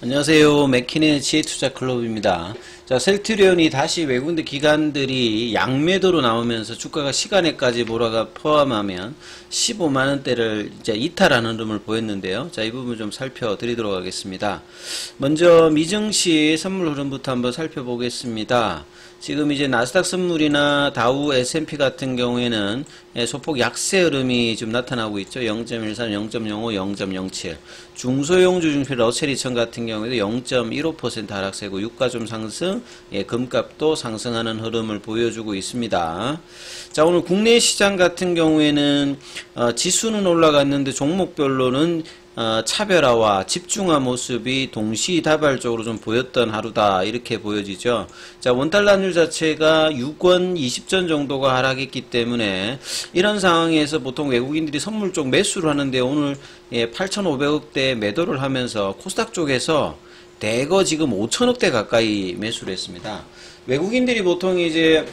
안녕하세요. 맥킨의 지혜투자클럽입니다. 자, 셀트리온이 다시 외국인 기관들이 양매도로 나오면서 주가가 시간에까지 몰아가 포함하면 15만원대를 이제 이탈하는 흐름을 보였는데요. 자, 이 부분 좀 살펴드리도록 하겠습니다. 먼저 미증시 선물 흐름부터 한번 살펴보겠습니다. 지금 이제 나스닥 선물이나 다우 S&P 같은 경우에는 소폭 약세 흐름이 좀 나타나고 있죠. 0.13, 0.05, 0.07. 중소형주 중표 러셀2000 같은 경우에도 0.15% 하락세고 유가 좀 상승, 금값도 상승하는 흐름을 보여주고 있습니다. 자, 오늘 국내 시장 같은 경우에는 지수는 올라갔는데 종목별로는 차별화와 집중화 모습이 동시다발적으로 좀 보였던 하루다 이렇게 보여지죠. 자, 원달러 환율 자체가 6원 20전 정도가 하락했기 때문에 이런 상황에서 보통 외국인들이 선물 쪽 매수를 하는데 오늘 8,500억대 매도를 하면서 코스닥 쪽에서 대거 지금 5천억대 가까이 매수를 했습니다. 외국인들이 보통 이제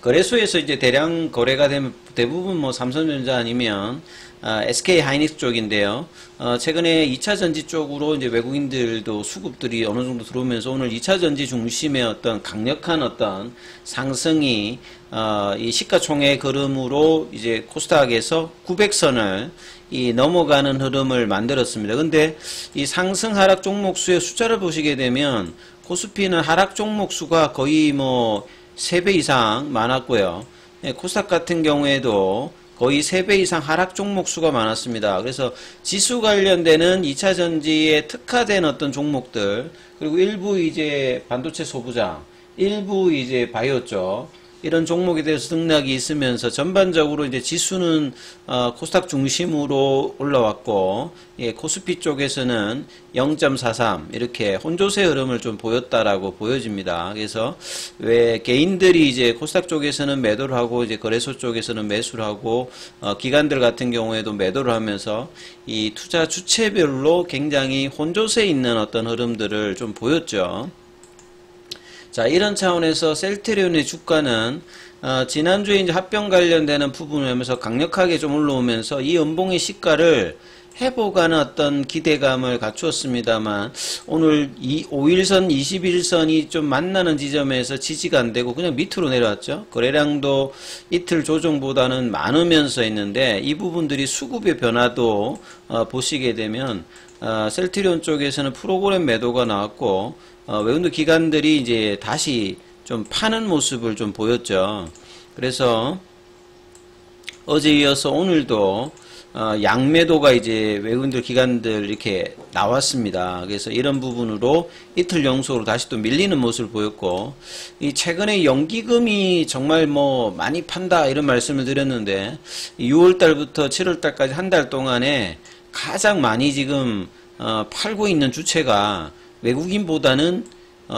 거래소에서 이제 대량 거래가 되면 대부분 뭐 삼성전자 아니면 SK 하이닉스 쪽인데요. 최근에 2차 전지 쪽으로 이제 외국인들도 수급들이 어느 정도 들어오면서 오늘 2차 전지 중심의 어떤 강력한 어떤 상승이 이 시가총액 흐름으로 이제 코스닥에서 900선을 넘어가는 흐름을 만들었습니다. 근데 이 상승 하락 종목 수의 숫자를 보시게 되면 코스피는 하락 종목 수가 거의 뭐 3배 이상 많았고요. 코스닥 같은 경우에도 거의 3배 이상 하락 종목 수가 많았습니다. 그래서 지수 관련되는 2차 전지에 특화된 어떤 종목들, 그리고 일부 이제 반도체 소부장, 일부 이제 바이오 쪽, 이런 종목에 대해서 등락이 있으면서 전반적으로 이제 지수는 코스닥 중심으로 올라왔고, 코스피 쪽에서는 0.43 이렇게 혼조세 흐름을 좀 보였다라고 보여집니다. 그래서 왜 개인들이 이제 코스닥 쪽에서는 매도를 하고 이제 거래소 쪽에서는 매수를 하고 기관들 같은 경우에도 매도를 하면서 이 투자 주체별로 굉장히 혼조세 있는 어떤 흐름들을 좀 보였죠. 자, 이런 차원에서 셀트리온의 주가는 지난주에 이제 합병 관련되는 부분을 하면서 강력하게 좀 올라오면서 이 연봉의 시가를 회복하는 어떤 기대감을 갖추었습니다만 오늘 5일선, 21선이 좀 만나는 지점에서 지지가 안 되고 그냥 밑으로 내려왔죠. 거래량도 이틀 조정보다는 많으면서 있는데 이 부분들이 수급의 변화도 보시게 되면 셀트리온 쪽에서는 프로그램 매도가 나왔고 외국인 기관들이 이제 다시 좀 파는 모습을 좀 보였죠. 그래서 어제 이어서 오늘도 양매도가 이제 외국인들 기관들 이렇게 나왔습니다. 그래서 이런 부분으로 이틀 연속으로 다시 또 밀리는 모습을 보였고, 이 최근에 연기금이 정말 뭐 많이 판다 이런 말씀을 드렸는데 6월달부터 7월달까지 한 달 동안에 가장 많이 지금 팔고 있는 주체가 외국인보다는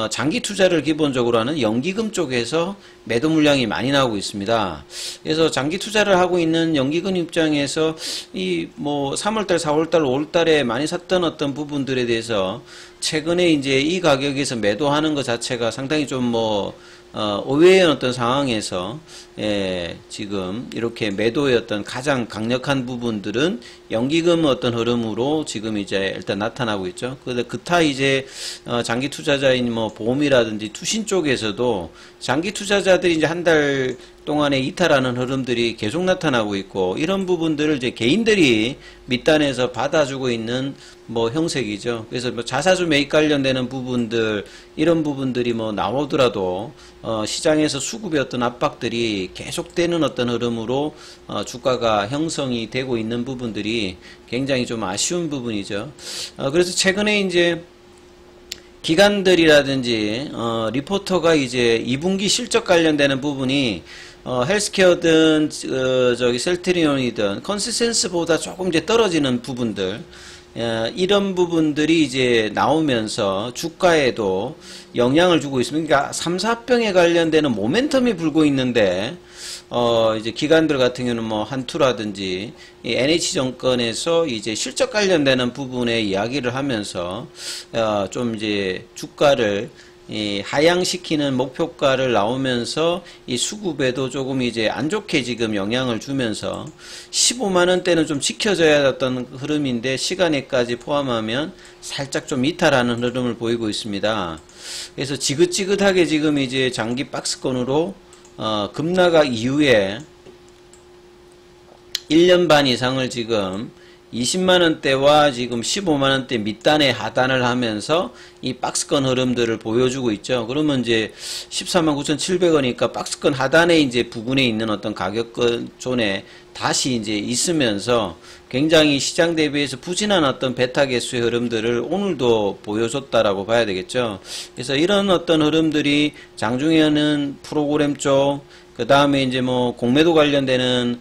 장기 투자를 기본적으로 하는 연기금 쪽에서 매도 물량이 많이 나오고 있습니다. 그래서 장기 투자를 하고 있는 연기금 입장에서 이 뭐 3월달, 4월달, 5월달에 많이 샀던 어떤 부분들에 대해서 최근에 이제 이 가격에서 매도하는 것 자체가 상당히 좀 뭐 의외의 어떤 상황에서 지금 이렇게 매도의 어떤 가장 강력한 부분들은 연기금 어떤 흐름으로 지금 이제 일단 나타나고 있죠. 그런데 그타 이제 장기 투자자인 뭐 보험이라든지 투신 쪽에서도 장기 투자자들이 이제 한 달 동안에 이탈하는 흐름들이 계속 나타나고 있고, 이런 부분들을 이제 개인들이 밑단에서 받아주고 있는 뭐 형색이죠. 그래서 뭐 자사주 매입 관련되는 부분들, 이런 부분들이 뭐 나오더라도 시장에서 수급의 어떤 압박들이 계속되는 어떤 흐름으로 주가가 형성이 되고 있는 부분들이 굉장히 좀 아쉬운 부분이죠. 그래서 최근에 이제 기관들이라든지 리포터가 이제 2분기 실적 관련되는 부분이 헬스케어든 저기 셀트리온이든 컨센서스보다 조금 이제 떨어지는 부분들, 이런 부분들이 이제 나오면서 주가에도 영향을 주고 있습니다. 그러니까 3, 4병에 관련되는 모멘텀이 불고 있는데 이제 기관들 같은 경우는 뭐 한투라든지 이 NH증권에서 이제 실적 관련되는 부분에 이야기를 하면서 좀 이제 주가를 이 하향시키는 목표가를 나오면서 이 수급에도 조금 이제 안 좋게 지금 영향을 주면서 15만원대는 좀 지켜져야 했던 흐름인데 시간에까지 포함하면 살짝 좀 이탈하는 흐름을 보이고 있습니다. 그래서 지긋지긋하게 지금 이제 장기 박스권으로 급락가 이후에 1년 반 이상을 지금 20만원대와 지금 15만원대 밑단에 하단을 하면서 이 박스권 흐름들을 보여주고 있죠. 그러면 이제 149,700원이니까 박스권 하단에 이제 부근에 있는 어떤 가격권 존에 다시 이제 있으면서 굉장히 시장 대비해서 부진한 어떤 베타 개수의 흐름들을 오늘도 보여줬다라고 봐야 되겠죠. 그래서 이런 어떤 흐름들이 장중에는 프로그램 쪽, 그 다음에 이제 뭐 공매도 관련되는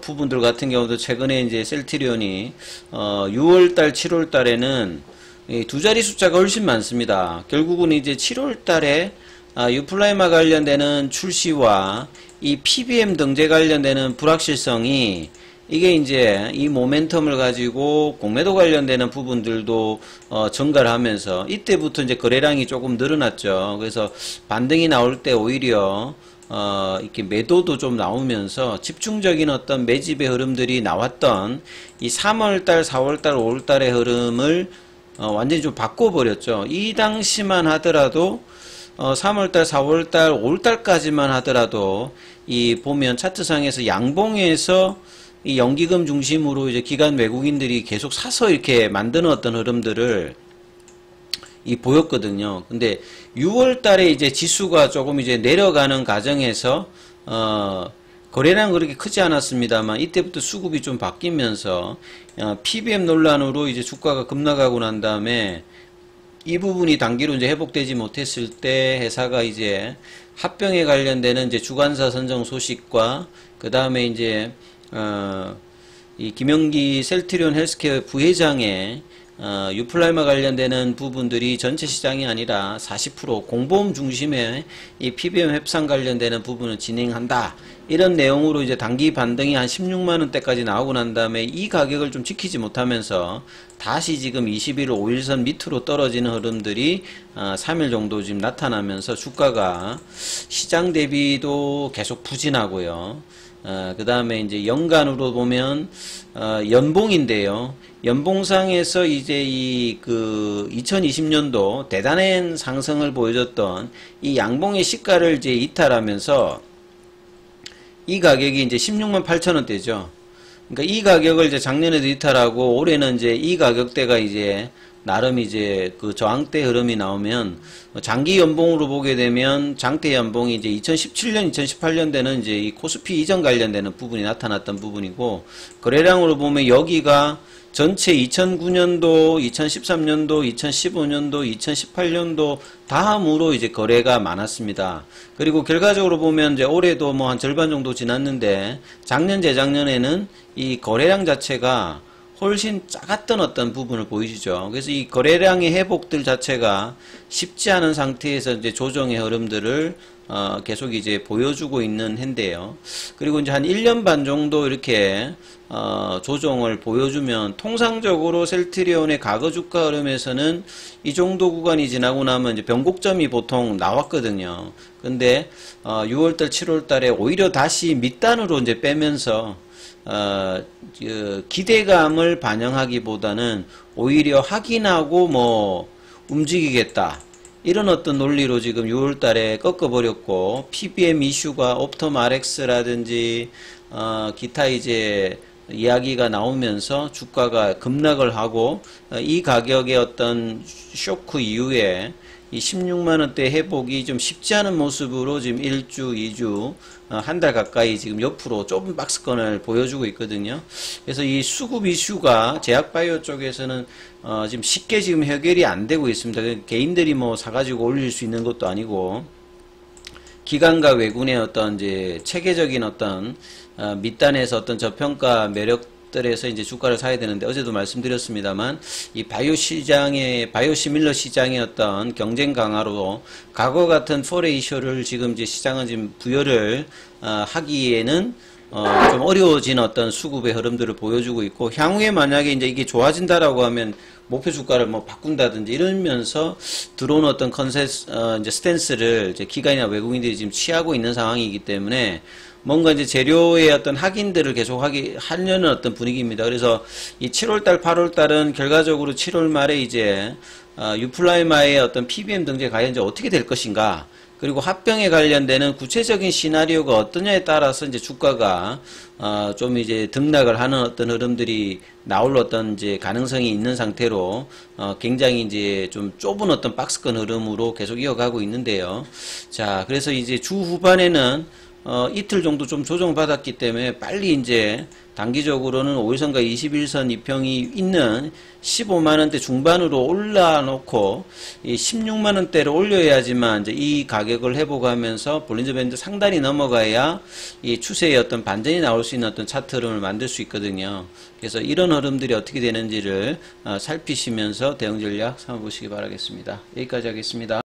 부분들 같은 경우도 최근에 이제 셀트리온이 6월달, 7월달에는 두 자리 숫자가 훨씬 많습니다. 결국은 이제 7월달에 유플라이마 관련되는 출시와 이 PBM 등재 관련되는 불확실성이 이게 이제 이 모멘텀을 가지고 공매도 관련되는 부분들도 증가를 하면서 이때부터 이제 거래량이 조금 늘어났죠. 그래서 반등이 나올 때 오히려 이렇게 매도도 좀 나오면서 집중적인 어떤 매집의 흐름들이 나왔던 이 3월달, 4월달, 5월달의 흐름을 완전히 좀 바꿔버렸죠. 이 당시만 하더라도 3월달, 4월달, 5월달까지만 하더라도 이 보면 차트상에서 양봉에서 이 연기금 중심으로 이제 기관 외국인들이 계속 사서 이렇게 만드는 어떤 흐름들을 보였거든요. 근데 6월 달에 이제 지수가 조금 이제 내려가는 과정에서 거래량 그렇게 크지 않았습니다만 이때부터 수급이 좀 바뀌면서 PBM 논란으로 이제 주가가 급락하고 난 다음에 이 부분이 단기로 이제 회복되지 못했을 때 회사가 이제 합병에 관련되는 이제 주관사 선정 소식과 그 다음에 이제 이 김영기 셀트리온 헬스케어 부회장의 유플라이마 관련되는 부분들이 전체 시장이 아니라 40% 공보험 중심의 이 PBM 협상 관련되는 부분을 진행한다. 이런 내용으로 이제 단기 반등이 한 16만원대까지 나오고 난 다음에 이 가격을 좀 지키지 못하면서 다시 지금 21일 5일선 밑으로 떨어지는 흐름들이 3일 정도 지금 나타나면서 주가가 시장 대비도 계속 부진하고요. 그 다음에 이제 연간으로 보면 연봉인데요. 연봉상에서 이제 이 2020년도 대단한 상승을 보여줬던 이 양봉의 시가를 이제 이탈하면서 이 가격이 이제 16만 8천원대죠. 그러니까 이 가격을 이제 작년에도 이탈하고 올해는 이제 이 가격대가 이제 나름 이제 그 저항대 흐름이 나오면 장기 연봉으로 보게 되면 장대 연봉이 이제 2017년, 2018년대는 이제 이 코스피 이전 관련되는 부분이 나타났던 부분이고 거래량으로 보면 여기가 전체 2009년도, 2013년도, 2015년도, 2018년도 다음으로 이제 거래가 많았습니다. 그리고 결과적으로 보면 이제 올해도 뭐 한 절반 정도 지났는데 작년, 재작년에는 이 거래량 자체가 훨씬 작았던 어떤 부분을 보이시죠. 그래서 이 거래량의 회복들 자체가 쉽지 않은 상태에서 이제 조정의 흐름들을 계속 이제 보여주고 있는 해인데요. 그리고 이제 한 1년 반 정도 이렇게 조정을 보여주면 통상적으로 셀트리온의 과거 주가 흐름에서는 이 정도 구간이 지나고 나면 이제 변곡점이 보통 나왔거든요. 근데 6월달, 7월달에 오히려 다시 밑단으로 이제 빼면서 기대감을 반영하기보다는 오히려 확인하고 뭐 움직이겠다. 이런 어떤 논리로 지금 6월달에 꺾어버렸고 PBM 이슈가 옵텀 RX라든지 기타 이제 이야기가 나오면서 주가가 급락을 하고 이 가격의 어떤 쇼크 이후에 이 16만원대 회복이 좀 쉽지 않은 모습으로 지금 1주, 2주, 한 달 가까이 지금 옆으로 좁은 박스권을 보여주고 있거든요. 그래서 이 수급 이슈가 제약바이오 쪽에서는 지금 쉽게 지금 해결이 안 되고 있습니다. 개인들이 뭐 사가지고 올릴 수 있는 것도 아니고 기관과 외군의 어떤 이제 체계적인 어떤 밑단에서 어떤 저평가 매력들에서 이제 주가를 사야 되는데 어제도 말씀드렸습니다만 이 바이오 시장의 바이오시밀러 시장의 어떤 경쟁 강화로 과거 같은 포레이쇼를 지금 이제 시장은 지금 부여를 하기에는 좀 어려워진 어떤 수급의 흐름들을 보여주고 있고 향후에 만약에 이제 이게 좋아진다라고 하면 목표 주가를 뭐 바꾼다든지 이러면서 들어오는 어떤 이제 스탠스를 이제 기관이나 외국인들이 지금 취하고 있는 상황이기 때문에 뭔가 이제 재료의 어떤 확인들을 계속 하려는 어떤 분위기입니다. 그래서 이 7월달, 8월달은 결과적으로 7월 말에 이제 유플라이마의 어떤 PBM 등재 과연 이제 어떻게 될 것인가, 그리고 합병에 관련되는 구체적인 시나리오가 어떠냐에 따라서 이제 주가가 좀 이제 등락을 하는 어떤 흐름들이 나올 어떤 이제 가능성이 있는 상태로 굉장히 이제 좀 좁은 어떤 박스권 흐름으로 계속 이어가고 있는데요. 자, 그래서 이제 주 후반에는 이틀 정도 좀 조정받았기 때문에 빨리 이제 단기적으로는 5일선과 21선 이평이 있는 15만원대 중반으로 올라놓고 이 16만원대를 올려야지만 이제 이 가격을 회복하면서 볼린저 밴드 상단이 넘어가야 이 추세의 어떤 반전이 나올 수 있는 어떤 차트 흐름을 만들 수 있거든요. 그래서 이런 흐름들이 어떻게 되는지를 살피시면서 대응 전략 삼아보시기 바라겠습니다. 여기까지 하겠습니다.